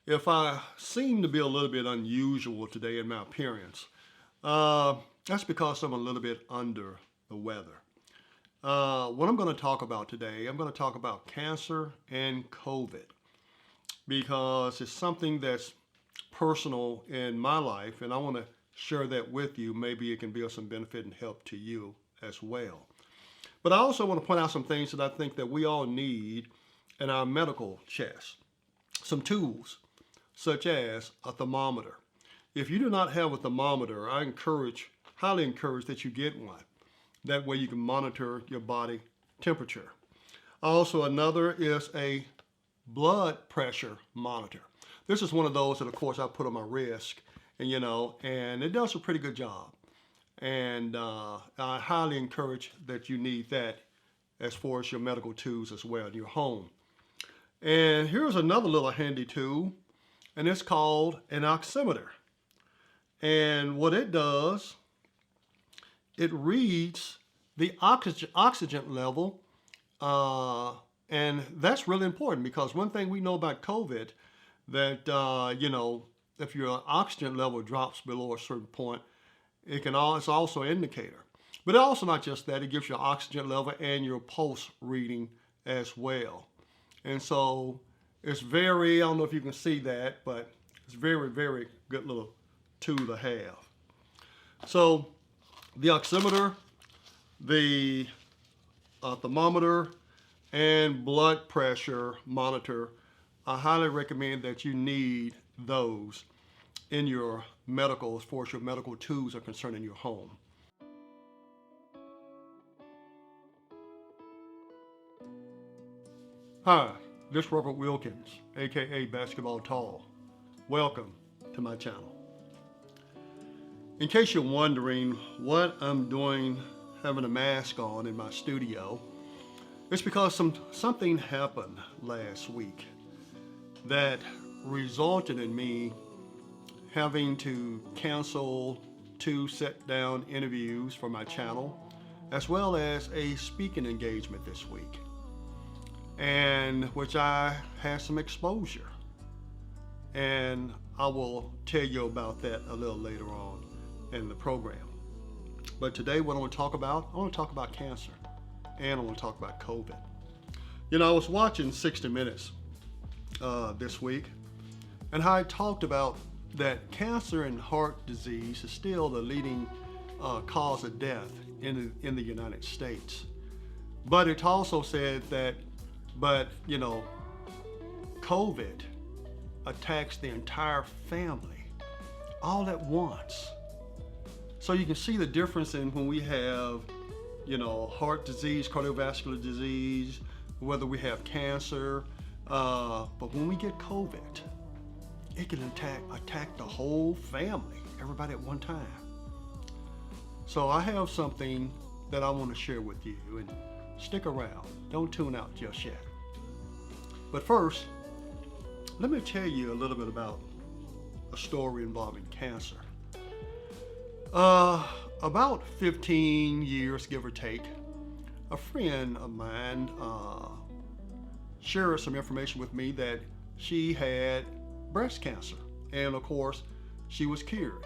If I seem to be a little bit unusual today in my appearance, that's because I'm a little bit under the weather. What I'm going to talk about today, I'm going to talk about cancer and COVID because it's something that's personal in my life, and I want to share that with you. Maybe it can be of some benefit and help to you as well. But I also want to point out some things that I think that we all need in our medical chest. Some tools, such as a thermometer. If you do not have a thermometer, I highly encourage that you get one. That way you can monitor your body temperature. Also, another is a blood pressure monitor. This is one of those that, of course, I put on my wrist, and it does a pretty good job. And I highly encourage that you need that as far as your medical tools as well in your home. And here's another little handy tool, and it's called an oximeter. And what it does, it reads the oxygen level, and that's really important because one thing we know about COVID that if your oxygen level drops below a certain point, it's also an indicator. But also not just that, it gives you oxygen level and your pulse reading as well. And so it's I don't know if you can see that, but it's very, very good little tool to have. So the oximeter, the thermometer, and blood pressure monitor, I highly recommend that you need those in your medical, as far as your medical tools are concerned in your home. Hi, this is Robert Wilkins, aka Basketball Tall. Welcome to my channel. In case you're wondering what I'm doing having a mask on in my studio, it's because something happened last week that resulted in me having to cancel 2 sit-down interviews for my channel, as well as a speaking engagement this week, and which I had some exposure. And I will tell you about that a little later on in the program. But today what I want to talk about cancer, and I want to talk about COVID. I was watching 60 Minutes this week, and how I talked about that cancer and heart disease is still the leading cause of death in the United States. But it also said that, COVID attacks the entire family all at once. So you can see the difference in when we have, heart disease, cardiovascular disease, whether we have cancer, but when we get COVID, it can attack the whole family, everybody at one time. So I have something that I want to share with you, and stick around. Don't tune out just yet. But first, let me tell you a little bit about a story involving cancer. About 15 years, give or take, a friend of mine shared some information with me that she had breast cancer, and of course she was cured,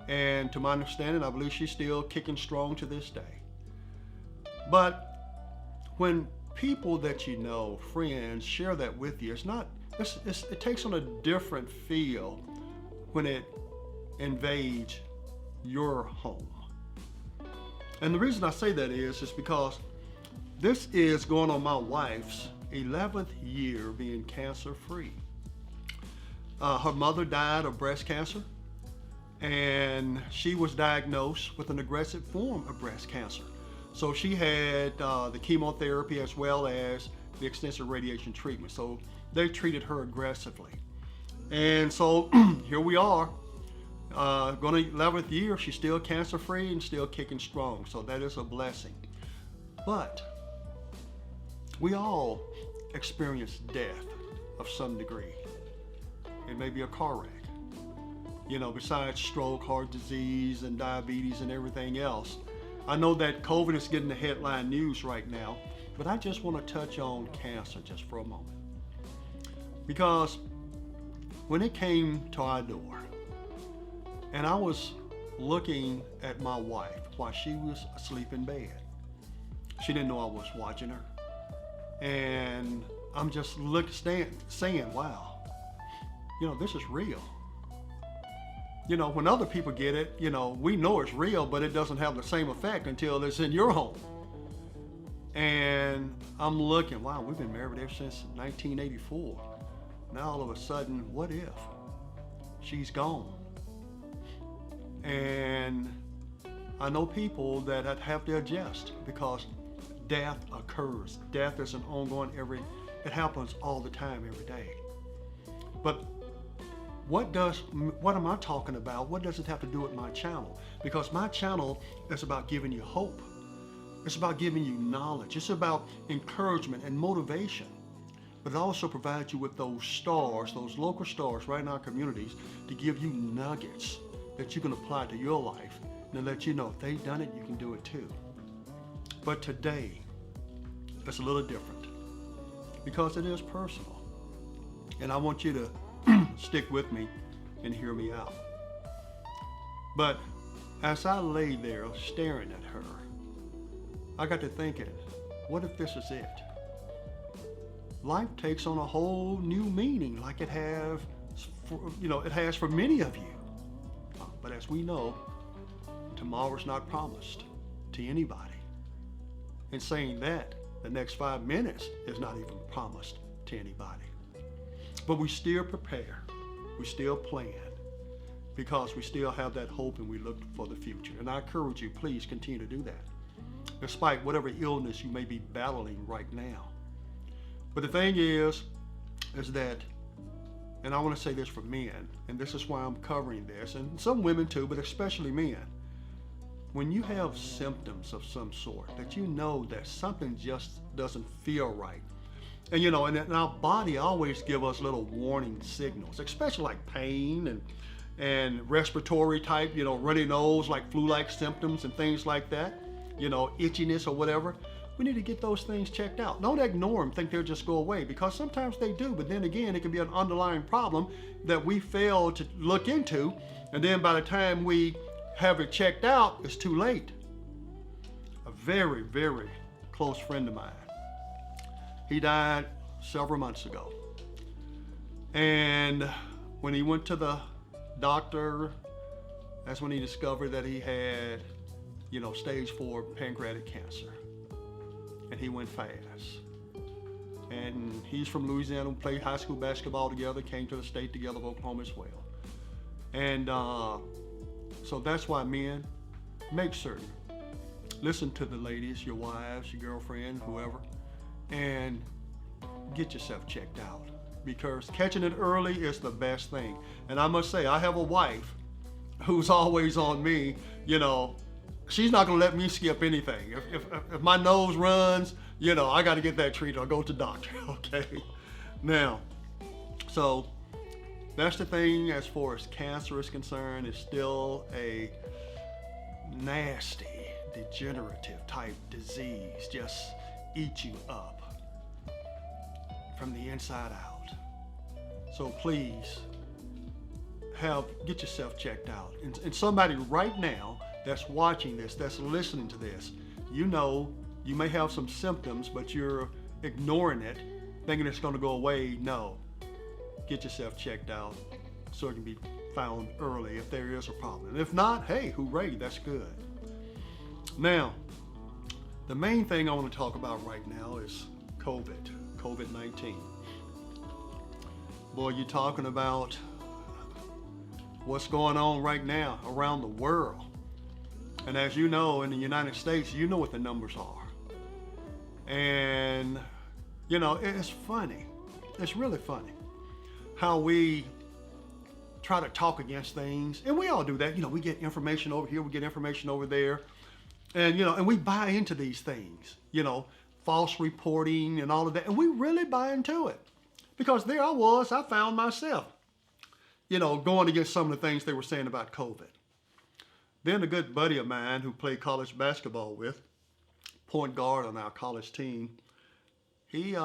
and to my understanding I believe she's still kicking strong to this day. But when people that friends, share that with you, it takes on a different feel when it invades your home. And the reason I say that is because this is going on my wife's 11th year being cancer free. Her mother died of breast cancer, and she was diagnosed with an aggressive form of breast cancer. So she had the chemotherapy as well as the extensive radiation treatment. So they treated her aggressively. And so here we are, going to 11th year, she's still cancer free and still kicking strong. So that is a blessing. But we all experience death of some degree. It may be a car wreck. Besides stroke, heart disease, and diabetes and everything else. I know that COVID is getting the headline news right now, but I just want to touch on cancer just for a moment. Because when it came to our door, and I was looking at my wife while she was asleep in bed. She didn't know I was watching her. And I'm just saying, wow, this is real. When other people get it, we know it's real, but it doesn't have the same effect until it's in your home. And I'm looking, wow, we've been married ever since 1984. Now all of a sudden, what if she's gone? And I know people that have to adjust because death occurs. Death is an ongoing it happens all the time, every day. But what am I talking about? What does it have to do with my channel? Because my channel is about giving you hope. It's about giving you knowledge. It's about encouragement and motivation. But it also provides you with those stars, those local stars right in our communities to give you nuggets that you can apply to your life and let you know if they've done it, you can do it too. But today, it's a little different because it is personal. And I want you to stick with me and hear me out. But as I lay there staring at her, I got to thinking, what if this is it? Life takes on a whole new meaning like it has for many of you. But as we know, tomorrow's not promised to anybody. In saying that, the next 5 minutes is not even promised to anybody. But we still prepare, we still plan, because we still have that hope and we look for the future. And I encourage you, please continue to do that, despite whatever illness you may be battling right now. But the thing is that, and I want to say this for men, and this is why I'm covering this, and some women too, but especially men. When you have symptoms of some sort, that you know that something just doesn't feel right, and our body always give us little warning signals, especially like pain and respiratory type, runny nose, like flu-like symptoms and things like that, itchiness or whatever. We need to get those things checked out. Don't ignore them, think they'll just go away, because sometimes they do, but then again, it can be an underlying problem that we fail to look into, and then by the time we have it checked out, it's too late. A very, very close friend of mine, he died several months ago. And when he went to the doctor, that's when he discovered that he had, stage 4 pancreatic cancer. And he went fast. And he's from Louisiana, we played high school basketball together, came to the state together of Oklahoma as well. And so that's why men, make certain, listen to the ladies, your wives, your girlfriend, whoever, and get yourself checked out, because catching it early is the best thing. And I must say, I have a wife who's always on me, she's not gonna let me skip anything. If my nose runs, I gotta get that treated or go to the doctor, okay? Now, so that's the thing as far as cancer is concerned. It's still a nasty, degenerative type disease, just eat you up from the inside out. So please, get yourself checked out. And somebody right now that's watching this, that's listening to this, you may have some symptoms, but you're ignoring it, thinking it's going to go away. No, get yourself checked out so it can be found early if there is a problem. And if not, hey, hooray, that's good. Now, the main thing I want to talk about right now is COVID-19. Boy, you're talking about what's going on right now around the world. And as you know, in the United States, you know what the numbers are. And, it's funny. It's really funny how we try to talk against things. And we all do that. We get information over here, we get information over there. And, and we buy into these things, false reporting and all of that. And we really buy into it. Because there I found myself, going against some of the things they were saying about COVID. Then a good buddy of mine who played college basketball with, point guard on our college team, he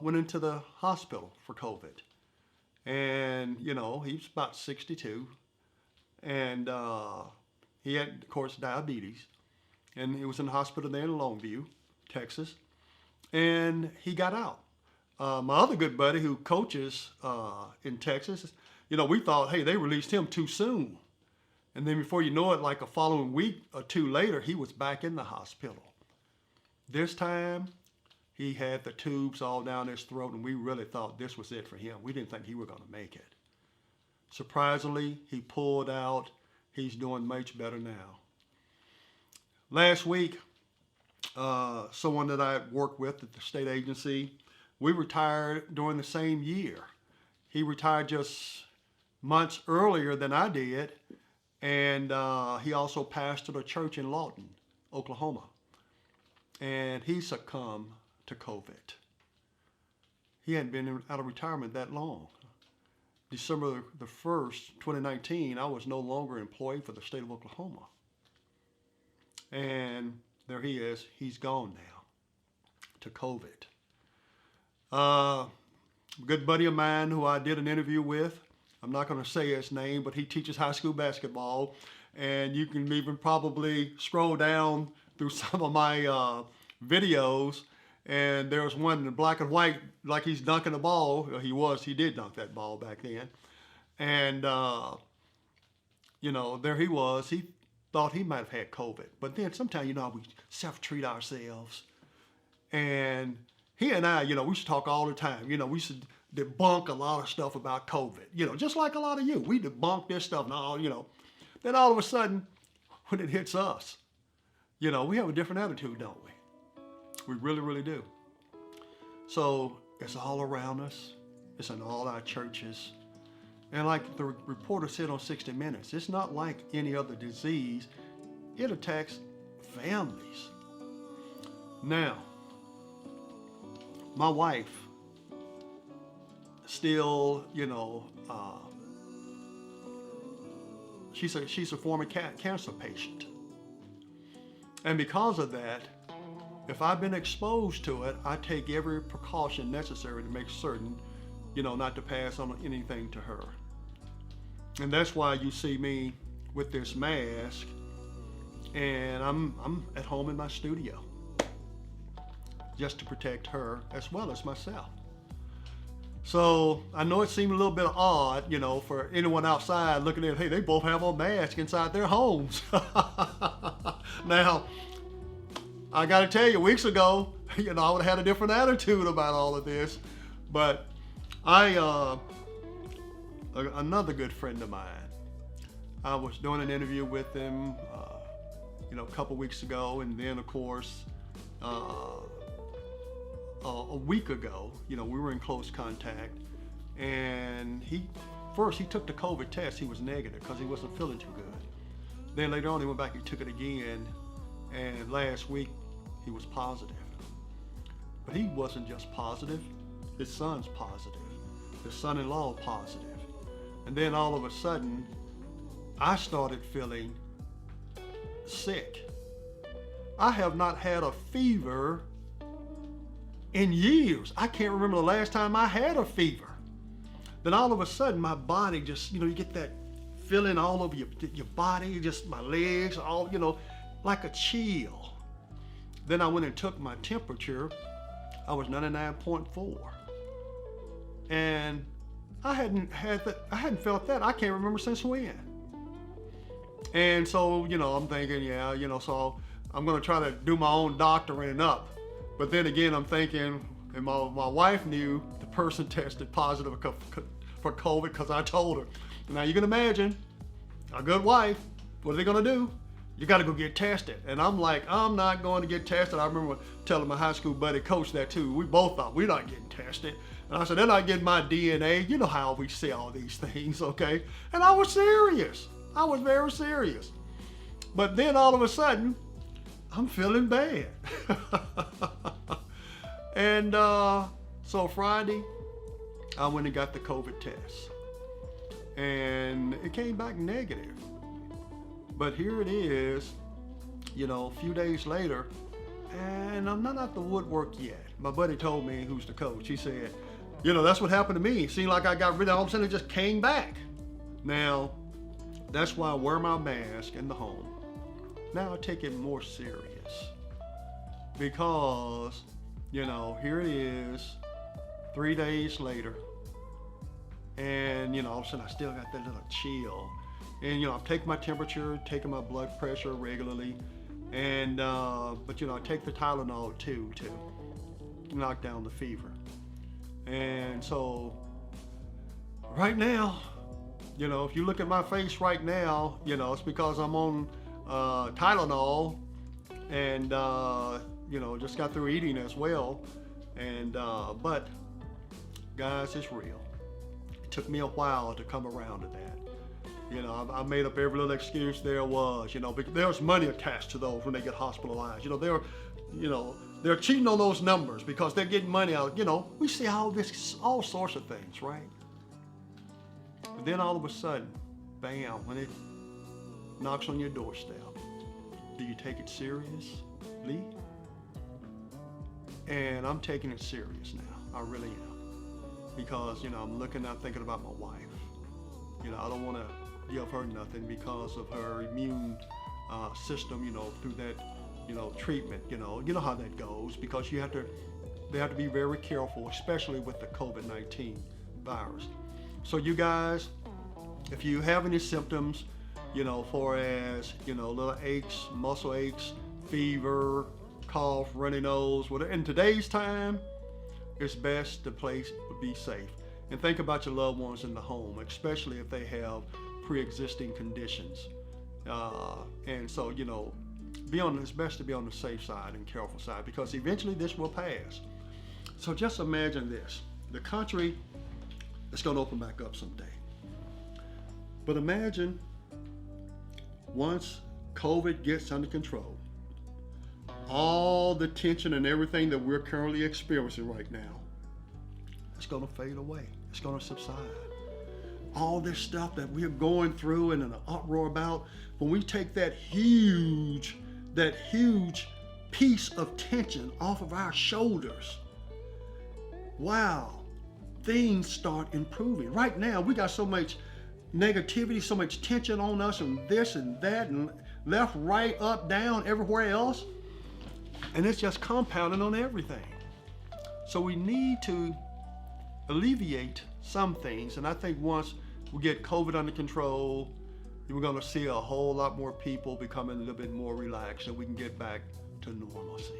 went into the hospital for COVID. And, he was about 62, and he had, of course, diabetes, and he was in the hospital there in Longview, Texas, and he got out. My other good buddy who coaches in Texas, we thought, hey, they released him too soon. And then before you know it, like a following week or two later, he was back in the hospital. This time, he had the tubes all down his throat, and we really thought this was it for him. We didn't think he was going to make it. Surprisingly, he pulled out. He's doing much better now. Last week, someone that I worked with at the state agency, we retired during the same year. He retired just months earlier than I did, and he also pastored a church in Lawton, Oklahoma. And he succumbed to COVID. He hadn't been out of retirement that long. December the 1st, 2019, I was no longer employed for the state of Oklahoma. And there he is. He's gone now to COVID. A good buddy of mine who I did an interview with, I'm not going to say his name, but he teaches high school basketball. And you can even probably scroll down through some of my videos, and there's one in black and white, like he's dunking the ball. He did dunk that ball back then. And, there he was. He thought he might have had COVID. But then sometimes, we self-treat ourselves. And he and I, we used to talk all the time. We used to debunk a lot of stuff about COVID. Just like a lot of you. We debunk this stuff and all, Then all of a sudden, when it hits us, we have a different attitude, don't we? We really, really do. So it's all around us. It's in all our churches. And like the reporter said on 60 Minutes, it's not like any other disease. It attacks families. Now, my wife still, she's a former cancer patient. And because of that, if I've been exposed to it, I take every precaution necessary to make certain, not to pass on anything to her. And that's why you see me with this mask, and I'm at home in my studio, just to protect her as well as myself. So I know it seemed a little bit odd, for anyone outside looking at, hey, they both have on masks inside their homes. Now, I got to tell you, weeks ago, I would have had a different attitude about all of this. But another good friend of mine, I was doing an interview with him, a couple weeks ago. And then, of course, a week ago, we were in close contact. And he took the COVID test. He was negative because he wasn't feeling too good. Then later on, he went back and took it again. And last week, he was positive. But he wasn't just positive. His son's positive. His son-in-law positive. And then all of a sudden, I started feeling sick. I have not had a fever in years. I can't remember the last time I had a fever. Then all of a sudden, my body just, you get that feeling all over your body, just my legs, all, like a chill. Then I went and took my temperature. I was 99.4. And I hadn't felt that. I can't remember since when. And so, I'm thinking, so I'm going to try to do my own doctoring up. But then again, I'm thinking, and my wife knew the person tested positive for COVID because I told her. Now you can imagine, a good wife, what are they going to do? You got to go get tested. And I'm like, I'm not going to get tested. I remember telling my high school buddy coach that too. We both thought we're not getting tested. And I said, they're not getting my DNA. You know how we say all these things, okay? And I was serious. I was very serious. But then all of a sudden, I'm feeling bad. And so Friday, I went and got the COVID test. And it came back negative. But here it is, a few days later, and I'm not out the woodwork yet. My buddy told me, who's the coach, he said, That's what happened to me. It seemed like I got rid of it. All of a sudden, it just came back. Now, that's why I wear my mask in the home. Now I take it more serious because, here it is, 3 days later, and, all of a sudden I still got that little chill. And, I'm taking my temperature, taking my blood pressure regularly, and, but, I take the Tylenol too, to knock down the fever. And so, right now, if you look at my face right now, it's because I'm on Tylenol and, just got through eating as well. And, but guys, it's real. It took me a while to come around to that. I made up every little excuse there was, because there's money attached to those when they get hospitalized. They're cheating on those numbers because they're getting money out. We see all sorts of things, right? But then all of a sudden, bam, when it knocks on your doorstep, do you take it seriously? And I'm taking it serious now. I really am. Because, I'm looking out thinking about my wife. I don't want to give her nothing because of her immune system, through that, treatment. You know how that goes because they have to be very careful, especially with the COVID-19 virus. So you guys, if you have any symptoms, for as, little aches, muscle aches, fever, cough, runny nose, whatever, in today's time, it's best to be safe. And think about your loved ones in the home, especially if they have pre-existing conditions. And so, it's best to be on the safe side and careful side because eventually this will pass. So just imagine this. The country is going to open back up someday. But imagine once COVID gets under control, all the tension and everything that we're currently experiencing right now, it's going to fade away. It's going to subside. All this stuff that we're going through and in an uproar about, when we take that huge piece of tension off of our shoulders, wow, things start improving. Right now, we got so much negativity, so much tension on us and this and that and left, right, up, down, everywhere else. And it's just compounding on everything. So we need to alleviate some things. And I think once we get COVID under control, we're going to see a whole lot more people becoming a little bit more relaxed and we can get back to normalcy.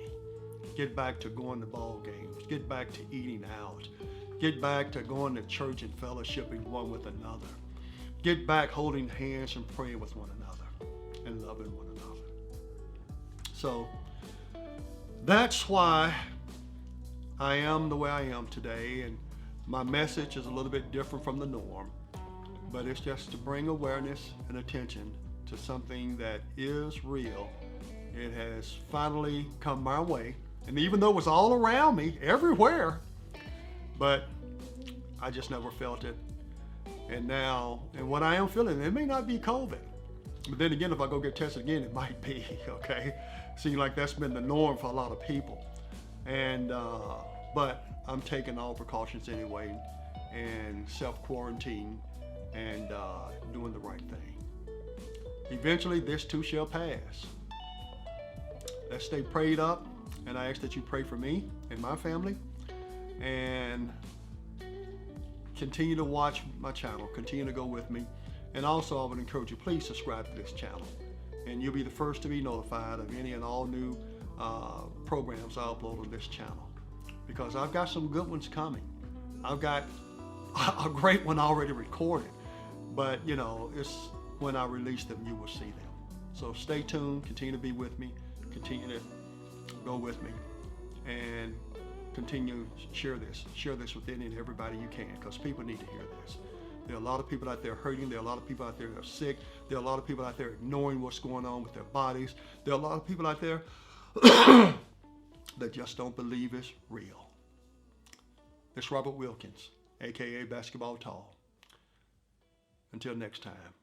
Get back to going to ball games. Get back to eating out. Get back to going to church and fellowshipping one with another. Get back holding hands and praying with one another and loving one another. So that's why I am the way I am today, and my message is a little bit different from the norm, but it's just to bring awareness and attention to something that is real. It has finally come my way, and even though it was all around me, everywhere, but I just never felt it. And now, and what I am feeling, it may not be COVID, but then again, if I go get tested again, it might be, okay? Seems like that's been the norm for a lot of people. And, but I'm taking all precautions anyway and self-quarantine and doing the right thing. Eventually, this too shall pass. Let's stay prayed up, and I ask that you pray for me and my family, and continue to watch my channel, continue to go with me, and also I would encourage you, please subscribe to this channel, and you'll be the first to be notified of any and all new programs I upload on this channel, because I've got some good ones coming. I've got a great one already recorded, but it's when I release them, you will see them. So stay tuned, continue to be with me, continue to go with me, and continue to share this with any and everybody you can, because people need to hear this. There are a lot of people out there hurting. There are a lot of people out there that are sick. There are a lot of people out there ignoring what's going on with their bodies. There are a lot of people out there that just don't believe it's real. It's Robert Wilkins, aka Basketball Tall. Until next time.